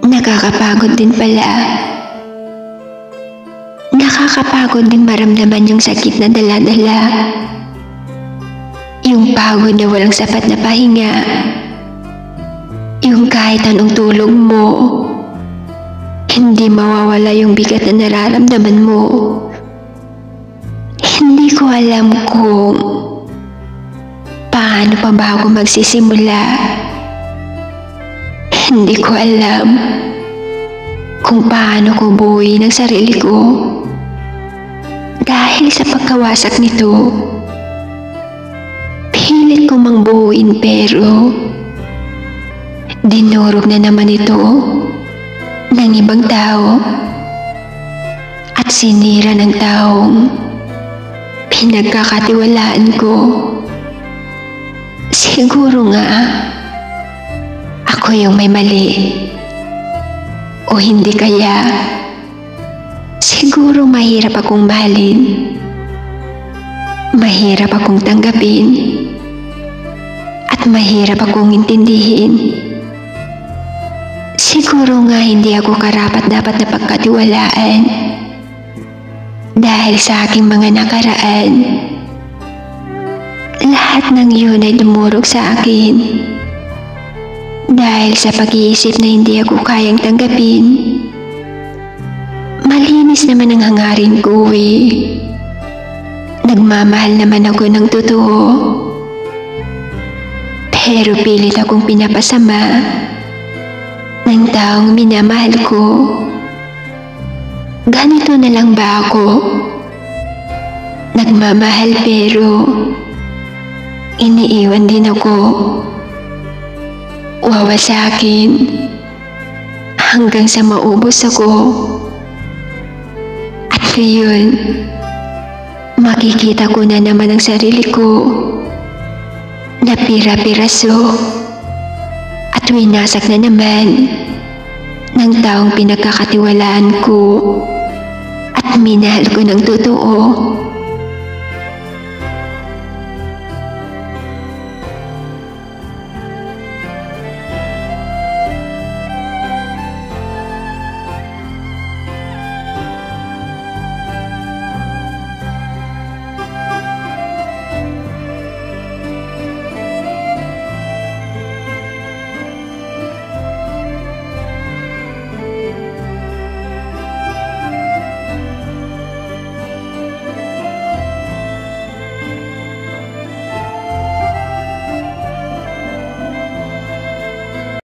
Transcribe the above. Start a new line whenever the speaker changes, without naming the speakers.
Nakakapagod din pala. Nakakapagod din maramdaman yung sakit na dala-dala. Yung pagod na walang sapat na pahinga. Yung kahit anong tulog mo, hindi mawawala yung bigat na nararamdaman mo. Hindi ko alam kung paano pa ba ako magsisimula. Hindi ko alam kung paano ko buuin ang sarili ko. Dahil sa pagkawasak nito, pilit ko mang buuin pero dinurog na naman ito ng ibang tao at sinira ng taong pinagkakatiwalaan ko. Siguro nga ako yung may mali, o hindi kaya siguro mahirap akong mahalin, mahirap akong tanggapin, at mahirap akong intindihin. Siguro nga hindi ako karapat-dapat na pagkatiwalaan dahil sa aking mga nakaraan. Lahat ng yun ay dumurog sa akin dahil sa pag-iisip na hindi ako kayang tanggapin. Malinis naman ang hangarin ko eh. Nagmamahal naman ako ng totoo. Pero pilit akong pinapasama ng taong minamahal ko. Ganito na lang ba ako? Nagmamahal pero iniiwan din ako. Wawa sa akin hanggang sa maubos ako. At ngayon, makikita ko na naman ang sarili ko na pira-piraso at winasak na naman ng taong pinagkakatiwalaan ko at minahal ko ng totoo.